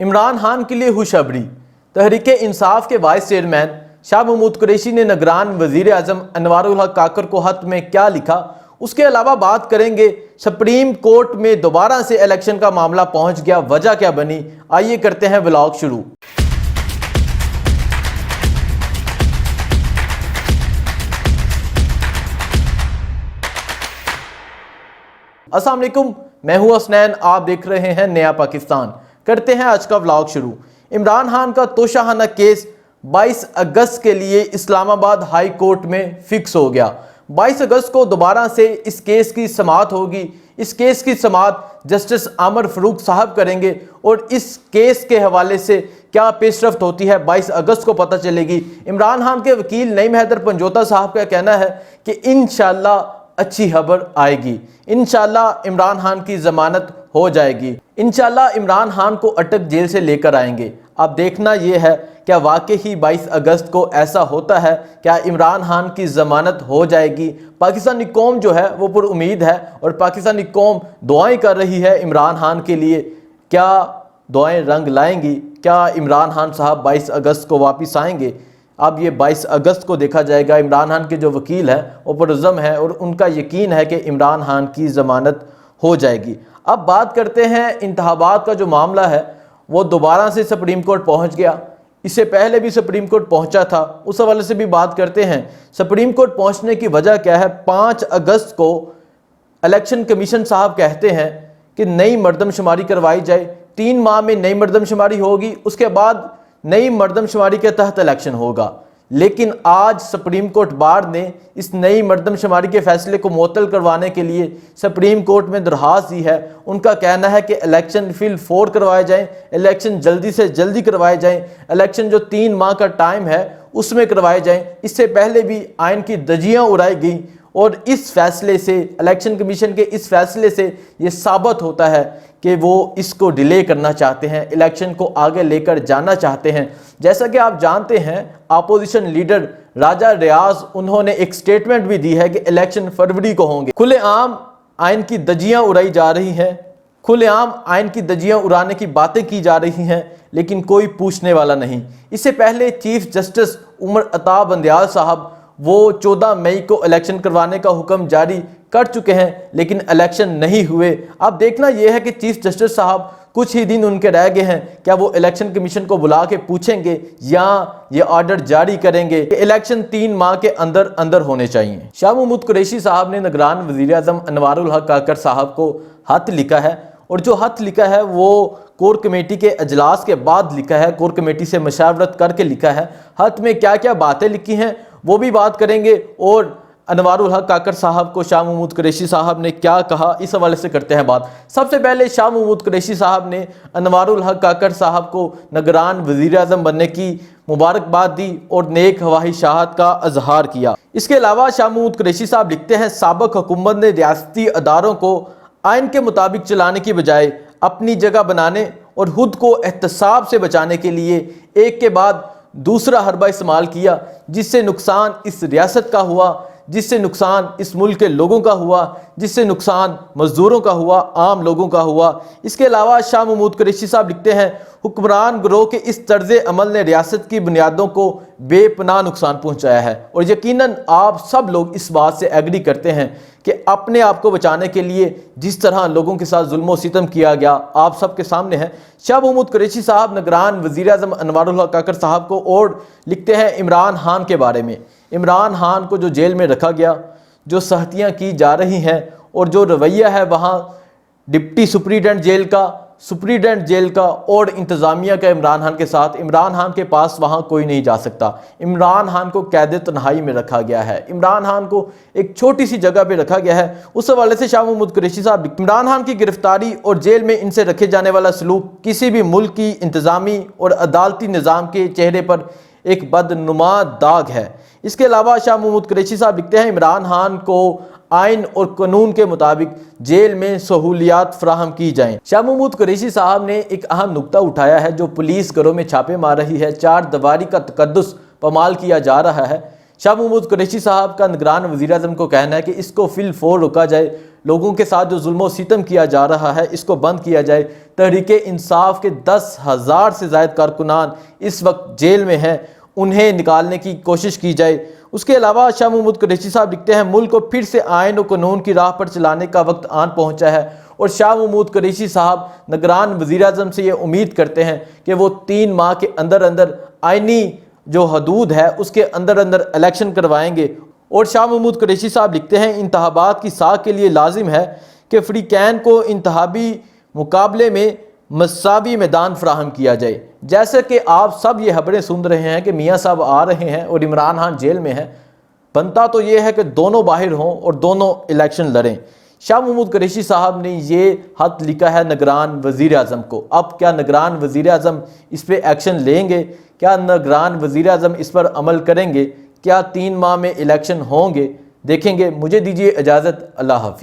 عمران خان کے لیے خوشخبری۔ تحریک انصاف کے وائس چیئرمین شاہ محمود قریشی نے نگران وزیر اعظم انوار الحق کاکڑ کو خط میں کیا لکھا، اس کے علاوہ بات کریں گے سپریم کورٹ میں دوبارہ سے الیکشن کا معاملہ پہنچ گیا، وجہ کیا بنی۔ آئیے کرتے ہیں ولاگ شروع۔ السلام علیکم، میں ہوں حسنین، آپ دیکھ رہے ہیں نیا پاکستان۔ کرتے ہیں آج کا ولاگ شروع۔ عمران خان کا توشہانہ کیس 22 اگست کے لیے اسلام آباد ہائی کورٹ میں فکس ہو گیا۔ 22 اگست کو دوبارہ سے اس کیس کی سماعت ہوگی۔ اس کیس کی سماعت جسٹس عامر فاروق صاحب کریں گے اور اس کیس کے حوالے سے کیا پیش رفت ہوتی ہے 22 اگست کو پتہ چلے گی۔ عمران خان کے وکیل نعیم حیدر پنجوتا صاحب کا کہنا ہے کہ انشاءاللہ اچھی خبر آئے گی، انشاءاللہ عمران خان کی ضمانت ہو جائے گی، انشاءاللہ عمران خان کو اٹک جیل سے لے کر آئیں گے۔ اب دیکھنا یہ ہے کیا واقعی 22 اگست کو ایسا ہوتا ہے، کیا عمران خان کی ضمانت ہو جائے گی۔ پاکستانی قوم جو ہے وہ پر امید ہے اور پاکستانی قوم دعائیں کر رہی ہے عمران خان کے لیے۔ کیا دعائیں رنگ لائیں گی؟ کیا عمران خان صاحب 22 اگست کو واپس آئیں گے؟ اب یہ 22 اگست کو دیکھا جائے گا۔ عمران خان کے جو وکیل ہے وہ پرعزم ہے اور ان کا یقین ہے کہ عمران خان کی ضمانت ہو جائے گی۔ اب بات کرتے ہیں انتخابات کا جو معاملہ ہے وہ دوبارہ سے سپریم کورٹ پہنچ گیا۔ اس سے پہلے بھی سپریم کورٹ پہنچا تھا، اس حوالے سے بھی بات کرتے ہیں۔ سپریم کورٹ پہنچنے کی وجہ کیا ہے؟ 5 اگست کو الیکشن کمیشن صاحب کہتے ہیں کہ نئی مردم شماری کروائی جائے، 3 ماہ میں نئی مردم شماری ہوگی، اس کے بعد نئی مردم شماری کے تحت الیکشن ہوگا۔ لیکن آج سپریم کورٹ بار نے اس نئی مردم شماری کے فیصلے کو معطل کروانے کے لیے سپریم کورٹ میں درخواست دی ہے۔ ان کا کہنا ہے کہ الیکشن فی الفور کروائے جائیں، الیکشن جلدی سے جلدی کروائے جائیں، الیکشن جو 3 ماہ کا ٹائم ہے اس میں کروائے جائیں۔ اس سے پہلے بھی آئین کی دھجیاں اڑائی گئیں اور اس فیصلے سے، الیکشن کمیشن کے اس فیصلے سے یہ ثابت ہوتا ہے کہ وہ اس کو ڈیلے کرنا چاہتے ہیں، الیکشن کو آگے لے کر جانا چاہتے ہیں۔ جیسا کہ آپ جانتے ہیں اپوزیشن لیڈر راجہ ریاض انہوں نے ایک سٹیٹمنٹ بھی دی ہے کہ الیکشن فروری کو ہوں گے۔ کھلے عام آئین کی دھجیاں اڑائی جا رہی ہیں، کھلے عام آئین کی دھجیاں اڑانے کی باتیں کی جا رہی ہیں، لیکن کوئی پوچھنے والا نہیں۔ اس سے پہلے چیف جسٹس عمر عطا بندیال صاحب وہ 14 مئی کو الیکشن کروانے کا حکم جاری کر چکے ہیں، لیکن الیکشن نہیں ہوئے۔ اب دیکھنا یہ ہے کہ چیف جسٹس صاحب کچھ ہی دن ان کے رہ گئے ہیں، کیا وہ الیکشن کمیشن کو بلا کے پوچھیں گے یا یہ آرڈر جاری کریں گے کہ الیکشن 3 ماہ کے اندر اندر ہونے چاہیے۔ شاہ محمود قریشی صاحب نے نگران وزیر اعظم انوار الحق کاکڑ صاحب کو خط لکھا ہے، اور جو خط لکھا ہے وہ کور کمیٹی کے اجلاس کے بعد لکھا ہے، کور کمیٹی سے مشاورت کر کے لکھا ہے۔ خط میں کیا کیا باتیں لکھی ہیں وہ بھی بات کریں گے، اور انوار الحق کاکڑ صاحب کو شاہ محمود قریشی صاحب نے کیا کہا اس حوالے سے کرتے ہیں بات۔ سب سے پہلے شاہ محمود قریشی صاحب نے انوار الحق کاکڑ صاحب کو نگران وزیر اعظم بننے کی مبارکباد دی اور نیک خواہشات کا اظہار کیا۔ اس کے علاوہ شاہ محمود قریشی صاحب لکھتے ہیں سابق حکومت نے ریاستی اداروں کو آئین کے مطابق چلانے کی بجائے اپنی جگہ بنانے اور خود کو احتساب سے بچانے کے لیے ایک کے بعد دوسرا حربہ استعمال کیا، جس سے نقصان اس ریاست کا ہوا، جس سے نقصان اس ملک کے لوگوں کا ہوا، جس سے نقصان مزدوروں کا ہوا، عام لوگوں کا ہوا۔ اس کے علاوہ شاہ محمود قریشی صاحب لکھتے ہیں حکمران گروہ کے اس طرز عمل نے ریاست کی بنیادوں کو بے پناہ نقصان پہنچایا ہے، اور یقیناً آپ سب لوگ اس بات سے ایگری کرتے ہیں کہ اپنے آپ کو بچانے کے لیے جس طرح لوگوں کے ساتھ ظلم و ستم کیا گیا آپ سب کے سامنے ہے۔ شاہ محمود قریشی صاحب نگران وزیر اعظم انوار الحق کاکڑ صاحب کو اور لکھتے ہیں عمران خان کے بارے میں۔ عمران خان کو جو جیل میں رکھا گیا، جو سختیاں کی جا رہی ہیں اور جو رویہ ہے وہاں ڈپٹی سپریڈنٹ جیل کا، سپریڈنٹ جیل کا اور انتظامیہ کا عمران خان کے ساتھ، عمران خان کے پاس وہاں کوئی نہیں جا سکتا۔ عمران خان کو قید تنہائی میں رکھا گیا ہے، عمران خان کو ایک چھوٹی سی جگہ پہ رکھا گیا ہے۔ اس حوالے سے شاہ محمود قریشی صاحب عمران خان کی گرفتاری اور جیل میں ان سے رکھے جانے والا سلوک کسی بھی ملک کی انتظامی اور عدالتی نظام کے چہرے پر ایک بدنما داغ ہے۔ اس کے علاوہ شاہ محمود قریشی صاحب لکھتے ہیں عمران خان کو آئین اور قانون کے مطابق جیل میں سہولیات فراہم کی جائیں۔ شاہ محمود قریشی صاحب نے ایک اہم نکتہ اٹھایا ہے جو پولیس گھروں میں چھاپے مار رہی ہے، 4 دیواری کا تقدس پامال کیا جا رہا ہے۔ شاہ محمود قریشی صاحب کا نگران وزیر اعظم کو کہنا ہے کہ اس کو فی الفور روکا جائے، لوگوں کے ساتھ جو ظلم و ستم کیا جا رہا ہے اس کو بند کیا جائے۔ تحریک انصاف کے 10,000 سے زائد کارکنان اس وقت جیل میں ہیں، انہیں نکالنے کی کوشش کی جائے۔ اس کے علاوہ شاہ محمود قریشی صاحب لکھتے ہیں ملک کو پھر سے آئین و قانون کی راہ پر چلانے کا وقت آن پہنچا ہے، اور شاہ محمود قریشی صاحب نگران وزیر اعظم سے یہ امید کرتے ہیں کہ وہ 3 ماہ کے اندر آئینی جو حدود ہے اس کے اندر الیکشن کروائیں گے۔ اور شاہ محمود قریشی صاحب لکھتے ہیں انتخابات کی ساکھ کے لیے لازم ہے کہ فریقین کو انتخابی مقابلے میں مساوی میدان فراہم کیا جائے۔ جیسے کہ آپ سب یہ خبریں سن رہے ہیں کہ میاں صاحب آ رہے ہیں اور عمران خان جیل میں ہیں، بنتا تو یہ ہے کہ دونوں باہر ہوں اور دونوں الیکشن لڑیں۔ شاہ محمود قریشی صاحب نے یہ خط لکھا ہے نگران وزیر اعظم کو۔ اب کیا نگران وزیر اعظم اس پہ ایکشن لیں گے؟ کیا نگران وزیر اعظم اس پر عمل کریں گے؟ کیا 3 ماہ میں الیکشن ہوں گے؟ دیکھیں گے۔ مجھے دیجیے اجازت، اللہ حافظ۔